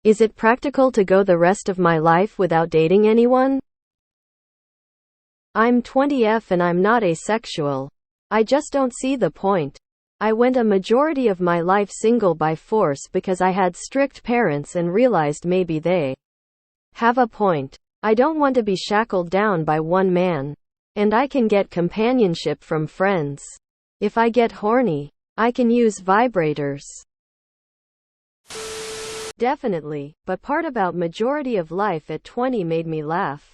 Is it practical to go the rest of my life without dating anyone? I'm 20F and I'm not asexual. I just don't see the point. I went a majority of my life single by force because I had strict parents and realized maybe they have a point. I don't want to be shackled down by one man. And I can get companionship from friends. If I get horny, I can use vibrators. Definitely, but part about majority of life at 20 made me laugh.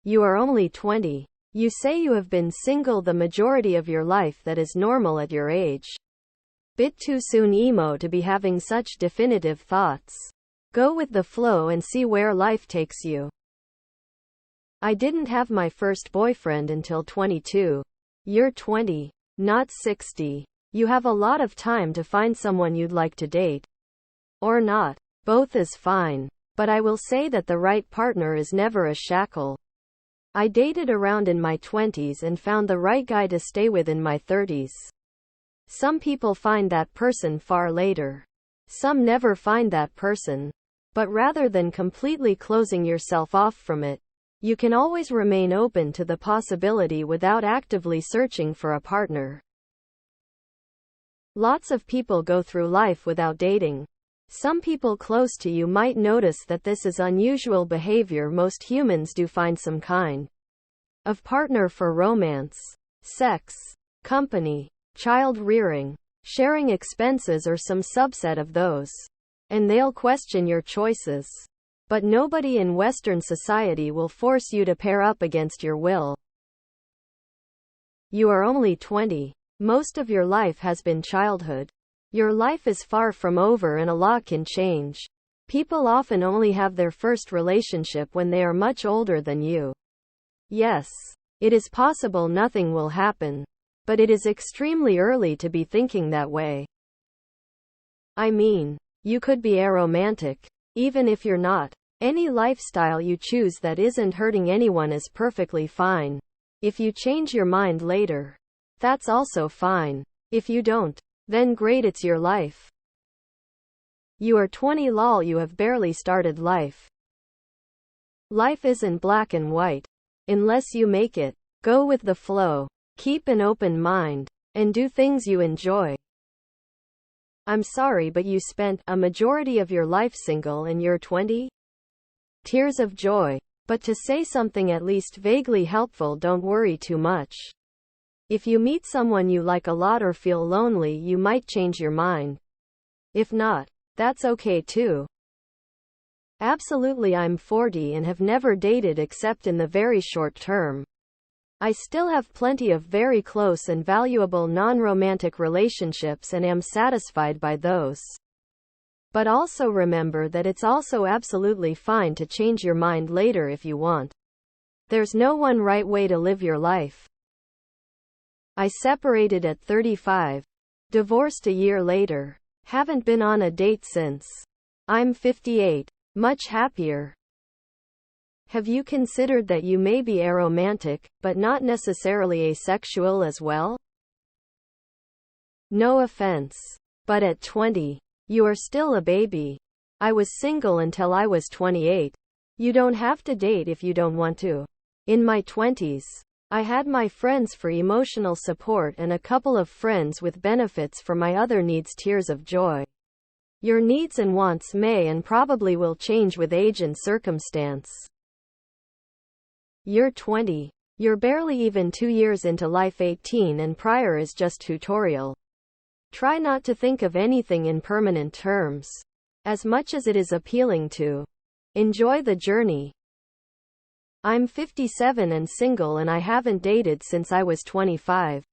You are only 20. You say you have been single the majority of your life. That is normal at your age. Bit too soon emo to be having such definitive thoughts. Go with the flow and see where life takes you. I didn't have my first boyfriend until 22. You're 20, not 60. You have a lot of time to find someone you'd like to date. Or not. Both is fine. But I will say that the right partner is never a shackle. I dated around in my 20s and found the right guy to stay with in my 30s. Some people find that person far later. Some never find that person. But rather than completely closing yourself off from it, you can always remain open to the possibility without actively searching for a partner. Lots of people go through life without dating. Some people close to you might notice that this is unusual behavior. Most humans do find some kind of partner for romance, sex, company, child rearing, sharing expenses, or some subset of those. And they'll question your choices. But nobody in Western society will force you to pair up against your will. You are only 20. Most of your life has been childhood. Your life is far from over and a lot can change. People often only have their first relationship when they are much older than you. Yes, it is possible nothing will happen. But it is extremely early to be thinking that way. I mean, you could be aromantic. Even if you're not. Any lifestyle you choose that isn't hurting anyone is perfectly fine. If you change your mind later, that's also fine. If you don't, then great, it's your life. You are 20 lol, you have barely started life. Life isn't black and white. Unless you make it. Go with the flow. Keep an open mind. And do things you enjoy. I'm sorry, but you spent a majority of your life single and you're 20? Tears of joy. But to say something at least vaguely helpful, don't worry too much. If you meet someone you like a lot or feel lonely, you might change your mind. If not, that's okay too. Absolutely, I'm 40 and have never dated except in the very short term. I still have plenty of very close and valuable non-romantic relationships and am satisfied by those. But also remember that it's also absolutely fine to change your mind later if you want. There's no one right way to live your life. I separated at 35. Divorced a year later. Haven't been on a date since. I'm 58. Much happier. Have you considered that you may be aromantic, but not necessarily asexual as well? No offense. But at 20, you are still a baby. I was single until I was 28. You don't have to date if you don't want to. In my 20s, I had my friends for emotional support and a couple of friends with benefits for my other needs. Tears of joy. Your needs and wants may and probably will change with age and circumstance. You're 20. You're barely even 2 years into life. 18 and prior is just tutorial. Try not to think of anything in permanent terms. As much as it is appealing to. Enjoy the journey. I'm 57 and single and I haven't dated since I was 25.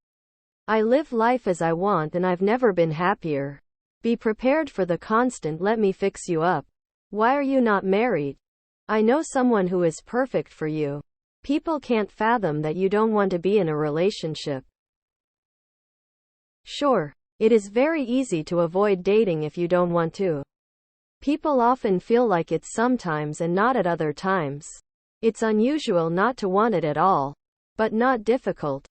I live life as I want and I've never been happier. Be prepared for the constant "let me fix you up. Why are you not married? I know someone who is perfect for you." People can't fathom that you don't want to be in a relationship. Sure, it is very easy to avoid dating if you don't want to. People often feel like it sometimes and not at other times. It's unusual not to want it at all, but not difficult.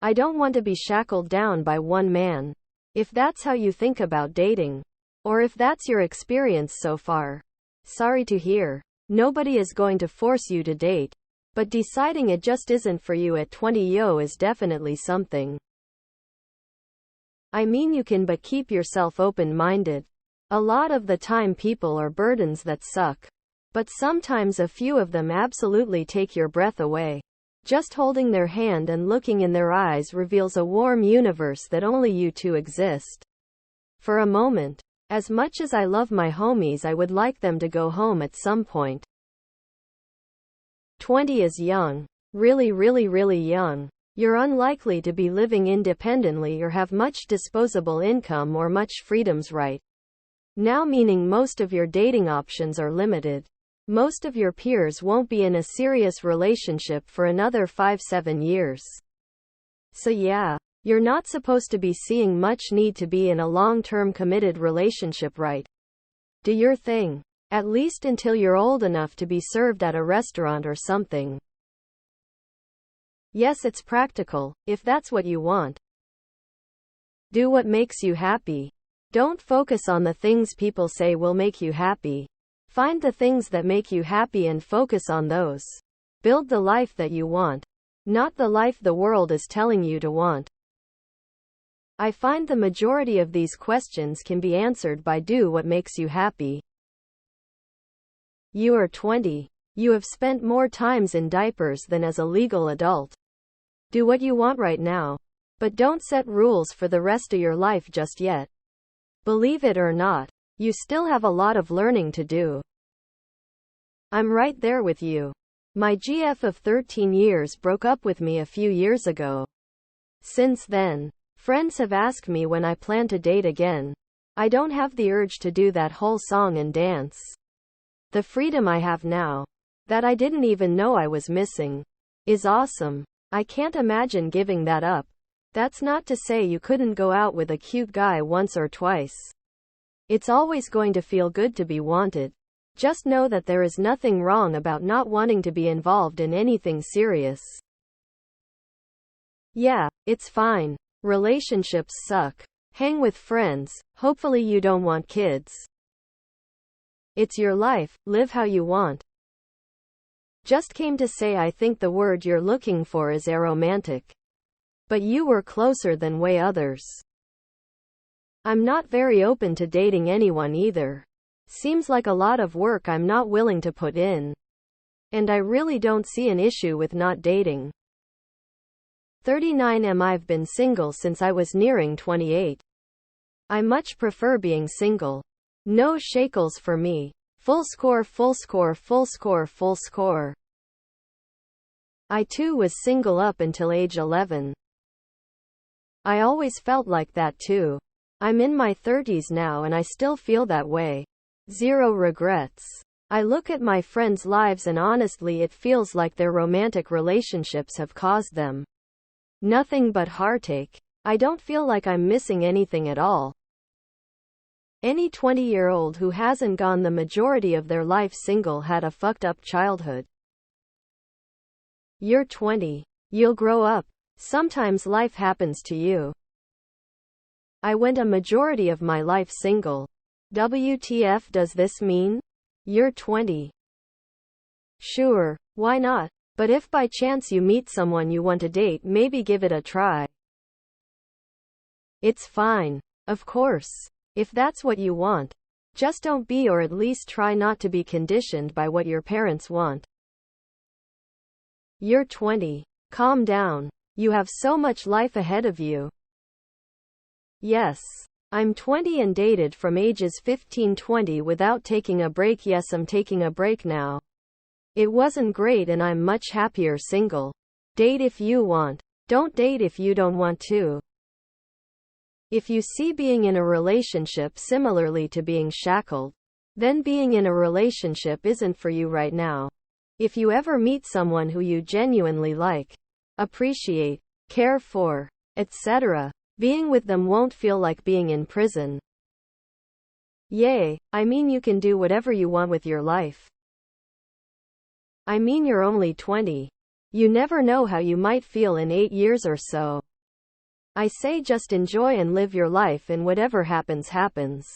I don't want to be shackled down by one man. If that's how you think about dating, Or if that's your experience so far, sorry to hear. Nobody is going to force you to date. But deciding it just isn't for you at 20 is definitely something. I mean, you can but keep yourself open-minded. A lot of the time people are burdens that suck. But sometimes a few of them absolutely take your breath away. Just holding their hand and looking in their eyes reveals a warm universe that only you two exist. For a moment, as much as I love my homies, I would like them to go home at some point. 20 is young. Really, really, really young. You're unlikely to be living independently or have much disposable income or much freedoms right now, meaning most of your dating options are limited. Most of your peers won't be in a serious relationship for another 5-7 years. So yeah, you're not supposed to be seeing much need to be in a long-term committed relationship right. Do your thing. At least until you're old enough to be served at a restaurant or something. Yes, it's practical, if that's what you want. Do what makes you happy. Don't focus on the things people say will make you happy. Find the things that make you happy and focus on those. Build the life that you want, not the life the world is telling you to want. I find the majority of these questions can be answered by do what makes you happy. You are 20. You have spent more times in diapers than as a legal adult. Do what you want right now. But don't set rules for the rest of your life just yet. Believe it or not, you still have a lot of learning to do. I'm right there with you. My GF of 13 years broke up with me a few years ago. Since then, friends have asked me when I plan to date again. I don't have the urge to do that whole song and dance. The freedom I have now, that I didn't even know I was missing, is awesome. I can't imagine giving that up. That's not to say you couldn't go out with a cute guy once or twice. It's always going to feel good to be wanted. Just know that there is nothing wrong about not wanting to be involved in anything serious. Yeah, it's fine. Relationships suck. Hang with friends. Hopefully you don't want kids. It's your life, live how you want. Just came to say I think the word you're looking for is aromantic. But you were closer than way others. I'm not very open to dating anyone either. Seems like a lot of work I'm not willing to put in. And I really don't see an issue with not dating. 39 I've been single since I was nearing 28. I much prefer being single. No shakles for me. Full score, full score, full score, full score. I too was single up until age 11. I always felt like that too. I'm in my 30s now and I still feel that way. Zero regrets. I look at my friends' lives and honestly it feels like their romantic relationships have caused them nothing but heartache. I don't feel like I'm missing anything at all. Any 20-year-old who hasn't gone the majority of their life single had a fucked up childhood. You're 20. You'll grow up. Sometimes life happens to you. I went a majority of my life single. WTF does this mean? You're 20. Sure, why not? But if by chance you meet someone you want to date, maybe give it a try. It's fine. Of course. If that's what you want. Just don't be, or at least try not to be, conditioned by what your parents want. You're 20. Calm down. You have so much life ahead of you. Yes. I'm 20 and dated from ages 15-20 without taking a break. Yes, I'm taking a break now. It wasn't great and I'm much happier single. Date if you want. Don't date if you don't want to. If you see being in a relationship similarly to being shackled, then being in a relationship isn't for you right now. If you ever meet someone who you genuinely like, appreciate, care for, etc., being with them won't feel like being in prison. Yay, I mean you can do whatever you want with your life. I mean you're only 20. You never know how you might feel in 8 years or so. I say just enjoy and live your life and whatever happens happens.